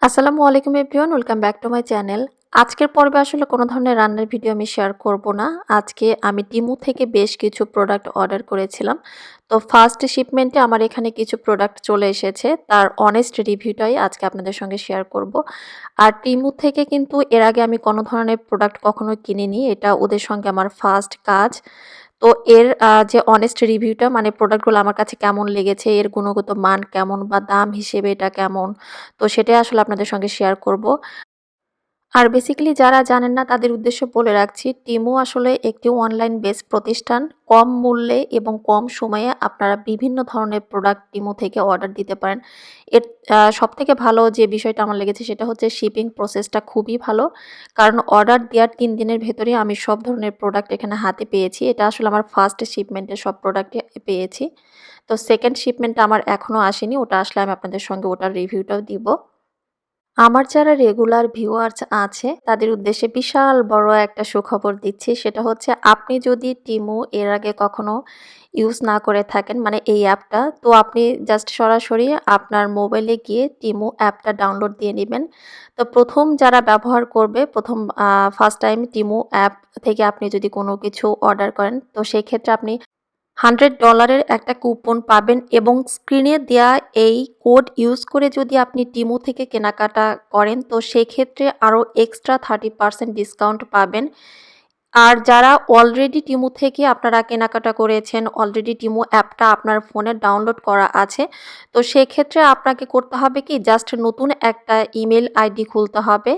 আসসালামু আলাইকুম everyone, welcome back to my channel. আজকের পর্বে আসলে কোনো ধরনের রান্নার ভিডিও আমি শেয়ার করব না। আজকে আমি টিমু থেকে বেশ কিছু প্রোডাক্ট অর্ডার করেছিলাম। তো ফার্স্ট শিপমেন্টে আমার এখানে কিছু প্রোডাক্ট চলে এসেছে, তার অনেস্ট রিভিউটাই আজকে আপনাদের সঙ্গে শেয়ার করব। আর টিমু থেকে কিন্তু এর আগে আমি কোনো ধরনের প্রোডাক্ট কখনো কিনিনি, এটা ওদের সঙ্গে আমার ফার্স্ট কাজ। তো এর যে অনেস্ট রিভিউটা, মানে প্রোডাক্টগুলো আমার কাছে কেমন লেগেছে, এর গুণগত মান কেমন বা দাম হিসেবে এটা কেমন, তো সেটাই আসলে আপনাদের সঙ্গে শেয়ার করব। আর বেসিক্যালি যারা জানেন না তাদের উদ্দেশ্যে বলে রাখছি, টিমু আসলে একটি অনলাইন বেস প্রতিষ্ঠান। কম মূল্যে এবং কম সময়ে আপনারা বিভিন্ন ধরনের প্রোডাক্ট টিমু থেকে অর্ডার দিতে পারেন। এর সবথেকে ভালো যে বিষয়টা আমার লেগেছে সেটা হচ্ছে শিপিং প্রসেসটা খুবই ভালো। কারণ অর্ডার দেওয়ার ৩ দিনের ভেতরে আমি সব ধরনের প্রোডাক্ট এখানে হাতে পেয়েছি। এটা আসলে আমার ফার্স্ট শিপমেন্টে সব প্রোডাক্টই পেয়েছি। তো সেকেন্ড শিপমেন্টটা আমার এখনও আসেনি, ওটা আসলে আমি আপনাদের সঙ্গে ওটার রিভিউটাও দিব। আমার যারা রেগুলার ভিউয়ার্স আছে তাদের উদ্দেশ্যে বিশাল বড় একটা সুখবর দিচ্ছি, সেটা হচ্ছে আপনি যদি টিমু এর আগে কখনো ইউজ না করে থাকেন, মানে এই অ্যাপটা, তো আপনি জাস্ট সরাসরি আপনার মোবাইলে গিয়ে টিমু অ্যাপটা ডাউনলোড দিয়ে নেবেন। তো প্রথম যারা ব্যবহার করবে, প্রথম ফার্স্ট টাইম টিমু অ্যাপ থেকে আপনি যদি কোনো কিছু অর্ডার করেন, তো সেই ক্ষেত্রে আপনি $100 একটা কুপন পাবেন এবং স্ক্রিনে দেয়া এই কোড ইউজ করে যদি আপনি টিমু থেকে কেনাকাটা করেন, তো সেক্ষেত্রে আরও এক্সট্রা 30% ডিসকাউন্ট পাবেন। আর যারা অলরেডি টিমু থেকে আপনারা কেনাকাটা করেছেন, অলরেডি টিমু অ্যাপটা আপনার ফোনে ডাউনলোড করা আছে, তো সেক্ষেত্রে আপনাকে করতে হবে কি, জাস্ট নতুন একটা ইমেল আইডি খুলতে হবে।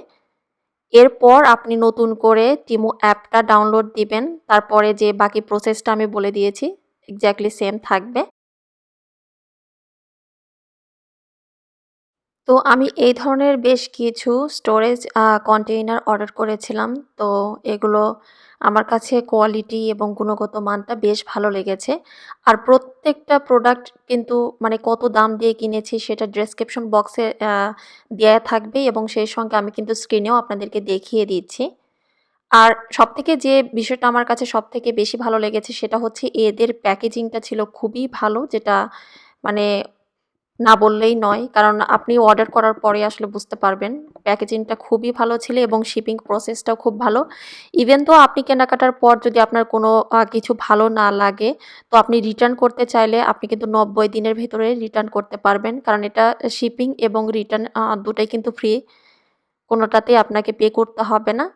এরপর আপনি নতুন করে টিমু অ্যাপটা ডাউনলোড দিবেন। তারপরে যে বাকি প্রসেসটা আমি বলে দিয়েছি এক্স্যাক্টলি সেম থাকবে। তো আমি এই ধরনের বেশ কিছু স্টোরেজ কন্টেইনার অর্ডার করেছিলাম। তো এগুলো আমার কাছে কোয়ালিটি এবং গুণগত মানটা বেশ ভালো লেগেছে। আর প্রত্যেকটা প্রোডাক্ট কিন্তু, মানে কত দাম দিয়ে কিনেছি সেটা ডেসক্রিপশন বক্সে দেয়া থাকবে এবং সেই সঙ্গে আমি কিন্তু স্ক্রিনেও আপনাদেরকে দেখিয়ে দিচ্ছি। আর সবথেকে যে বিষয়টা আমার কাছে সবথেকে বেশি ভালো লেগেছে সেটা হচ্ছে এদের প্যাকেজিংটা ছিল খুবই ভালো, যেটা মানে না বললেই নয়। কারণ আপনি অর্ডার করার পরে আসলে বুঝতে পারবেন। প্যাকেজিংটা খুবই ভালো ছিল এবং শিপিং প্রসেসটাও খুব ভালো। ইভেন তো আপনি কেনাকাটার পর যদি আপনার কোনো কিছু ভালো না লাগে, তো আপনি রিটার্ন করতে চাইলে আপনি কিন্তু ৯০ দিনের ভেতরে রিটার্ন করতে পারবেন। কারণ এটা শিপিং এবং রিটার্ন দুটাই কিন্তু ফ্রি। কোনোটাতেই আপনাকে পে করতে হবে না।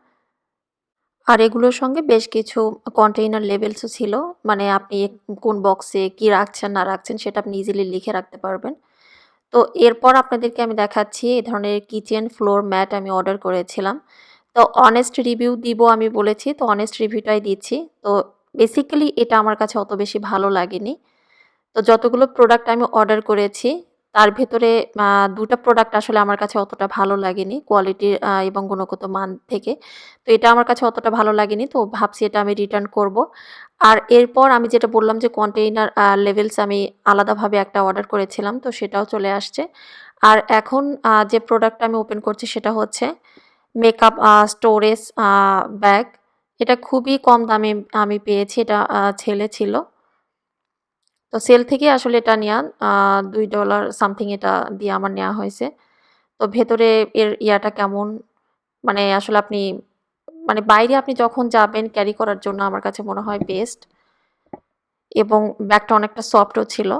আর এগুলোর সঙ্গে বেশ কিছু কন্টেইনার লেবেলসও ছিল। মানে আপনি কোন বক্সে কি রাখছেন না রাখছেন সেটা আপনি ইজিলি লিখে রাখতে পারবেন। তো এরপর আপনাদেরকে আমি দেখাচ্ছি এ ধরনের কিচেন ফ্লোর ম্যাট আমি অর্ডার করেছিলাম। তো অনেস্ট রিভিউ দিব আমি বলেছি, তো অনেস্ট রিভিউটাই দিচ্ছি। তো বেসিক্যালি এটা আমার কাছে অত বেশি ভালো লাগেনি। তো যতগুলো প্রোডাক্ট আমি অর্ডার করেছি তার ভেতরে ২ টা প্রোডাক্ট আসলে আমার কাছে অতটা ভালো লাগেনি কোয়ালিটি এবং গুণগত মান থেকে। তো এটা আমার কাছে অতটা ভালো লাগেনি। তো ভাবছি এটা আমি রিটার্ন করব। আর এরপর আমি যেটা বললাম যে কন্টেইনার লেভেলস আমি আলাদাভাবে একটা অর্ডার করেছিলাম, তো সেটাও চলে আসছে। আর এখন যে প্রোডাক্টটা আমি ওপেন করছি সেটা হচ্ছে মেকআপ স্টোরেজ ব্যাগ। এটা খুবই কম দামে আমি পেয়েছি। এটা ছেলে ছিল। তো সেল থেকে আসলে এটা নেয়া $2 সামথিং এটা দিয়ে আমার নেয়া হয়েছে। তো ভেতরে এর ইয়াটা কেমন, মানে আসলে আপনি, মানে বাইরে আপনি যখন যাবেন ক্যারি করার জন্য আমার কাছে মনে হয় বেস্ট, এবং ব্যাগটা অনেকটা সফটও ছিল।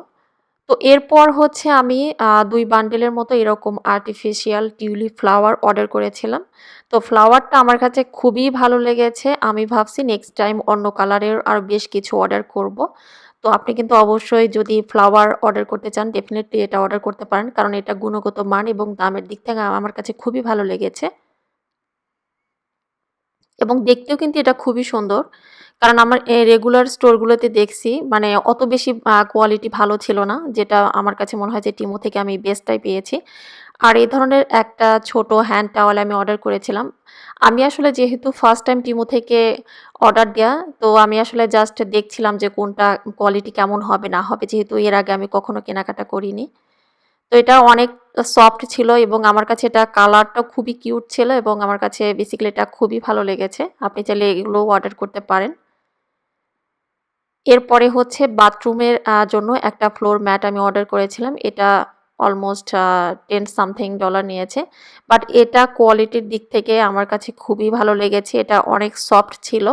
তো এরপর হচ্ছে আমি ২ বান্ডেলের মতো এরকম আর্টিফিশিয়াল টিউলিপ ফ্লাওয়ার অর্ডার করেছিলাম। তো ফ্লাওয়ারটা আমার কাছে খুবই ভালো লেগেছে। আমি ভাবছি নেক্সট টাইম অন্য কালারের আরও বেশ কিছু অর্ডার করব। তো আপনি কিন্তু অবশ্যই যদি ফ্লাওয়ার অর্ডার করতে চান ডেফিনিটলি এটা অর্ডার করতে পারেন। কারণ এটা গুণগত মান এবং দামের দিক থেকে আমার কাছে খুবই ভালো লেগেছে। এবং দেখতেও কিন্তু এটা খুবই সুন্দর। কারণ আমার রেগুলার স্টোরগুলোতে দেখছি মানে অত বেশি কোয়ালিটি ভালো ছিল না। যেটা আমার কাছে মনে হয় যে টিমু থেকে আমি বেস্টটাই পেয়েছি। আর এই ধরনের একটা ছোট হ্যান্ড টাওয়াল আমি অর্ডার করেছিলাম। আমি আসলে যেহেতু ফার্স্ট টাইম টিমু থেকে অর্ডার দেয়া, তো আমি আসলে জাস্ট দেখছিলাম যে কোনটা কোয়ালিটি কেমন হবে না হবে, যেহেতু এর আগে আমি কখনো কেনাকাটা করিনি। তো এটা অনেক সফট ছিল এবং আমার কাছে এটা কালারটাও খুবই কিউট ছিল এবং আমার কাছে বেসিক্যালি এটা খুবই ভালো লেগেছে। আপনি চাইলে এগুলোও অর্ডার করতে পারেন। এরপরে হচ্ছে বাথরুমের জন্য একটা ফ্লোর ম্যাট আমি অর্ডার করেছিলাম। এটা অলমোস্ট 10 সামথিং ডলার নিয়েছে। বাট এটা কোয়ালিটির দিক থেকে আমার কাছে খুবই ভালো লেগেছে। এটা অনেক সফট ছিল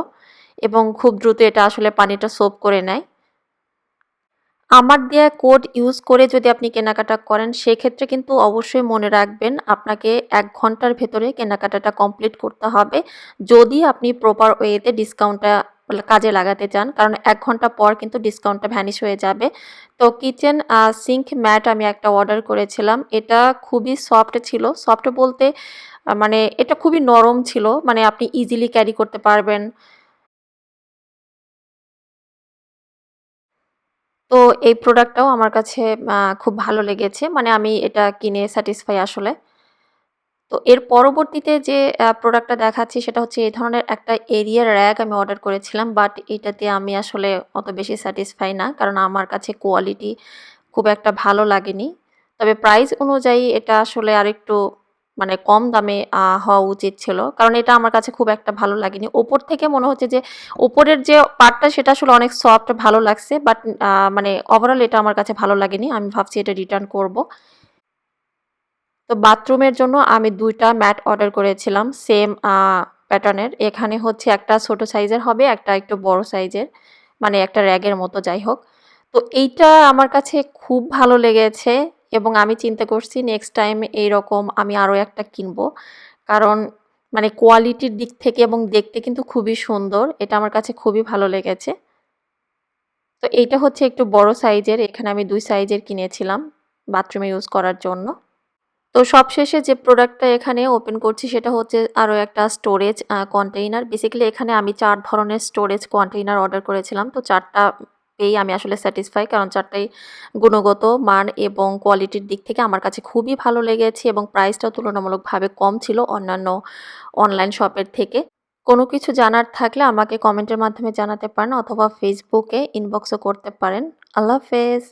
এবং খুব দ্রুত এটা আসলে পানিটা সোপ করে নেয়। আমার দেয়া কোড ইউজ করে যদি আপনি কেনাকাটা করেন সেক্ষেত্রে কিন্তু অবশ্যই মনে রাখবেন আপনাকে ১ ঘন্টার ভেতরে কেনাকাটাটা কমপ্লিট করতে হবে। যদি আপনি প্রপার ওয়েতে ডিসকাউন্টটা কাজে লাগাতে চান। কারণ ১ ঘন্টা পর কিন্তু ডিসকাউন্টটা ভ্যানিশ হয়ে যাবে। তো কিচেন সিঙ্ক ম্যাট আমি একটা অর্ডার করেছিলাম। এটা খুবই সফট ছিল। সফট বলতে মানে এটা খুবই নরম ছিল। মানে আপনি ইজিলি ক্যারি করতে পারবেন। তো এই প্রোডাক্টটাও আমার কাছে খুব ভালো লেগেছে। মানে আমি এটা কিনে স্যাটিসফাই আসলে। তো এর পরবর্তীতে যে প্রোডাক্টটা দেখাচ্ছি সেটা হচ্ছে এই ধরনের একটা এরিয়া র‍্যাগ আমি অর্ডার করেছিলাম। বাট এটাতে আমি আসলে অত বেশি স্যাটিসফাই না। কারণ আমার কাছে কোয়ালিটি খুব একটা ভালো লাগেনি। তবে প্রাইস অনুযায়ী এটা আসলে আরেকটু মানে কম দামে হওয়া উচিত ছিল। কারণ এটা আমার কাছে খুব একটা ভালো লাগেনি। উপর থেকে মনে হচ্ছে যে উপরের যে পার্টটা সেটা আসলে অনেক সফট ভালো লাগছে। বাট মানে ওভারঅল এটা আমার কাছে ভালো লাগেনি। আমি ভাবছি এটা রিটার্ন করব। তো বাথরুমের জন্য আমি ২ টা ম্যাট অর্ডার করেছিলাম সেম প্যাটার্নের। এখানে হচ্ছে একটা ছোট সাইজের হবে, একটা একটু বড় সাইজের। মানে একটা র‍্যাগের মতো যাই হোক। তো এইটা আমার কাছে খুব ভালো লেগেছে এবং আমি চিন্তা করছি নেক্সট টাইম এইরকম আমি আরও একটা কিনবো। কারণ মানে কোয়ালিটির দিক থেকে এবং দেখতে কিন্তু খুবই সুন্দর। এটা আমার কাছে খুবই ভালো লেগেছে। তো এইটা হচ্ছে একটু বড় সাইজের। এখানে আমি ২ সাইজের কিনেছিলাম বাথরুমে ইউজ করার জন্য। তো সবশেষে যে প্রোডাক্টটা এখানে ওপেন করছি সেটা হচ্ছে আরও একটা স্টোরেজ কন্টেইনার। বেসিক্যালি এখানে আমি ৪ ধরনের স্টোরেজ কন্টেইনার অর্ডার করেছিলাম। তো ৪ টা পেয়েই আমি আসলে স্যাটিসফাই। কারণ ৪ টাই গুণগত মান এবং কোয়ালিটির দিক থেকে আমার কাছে খুবই ভালো লেগেছে এবং প্রাইসটাও তুলনামূলকভাবে কম ছিল অন্যান্য অনলাইন শপের থেকে। কোনো কিছু জানার থাকলে আমাকে কমেন্টের মাধ্যমে জানাতে পারেন অথবা ফেসবুকে ইনবক্সও করতে পারেন। আল্লাহ হাফেজ।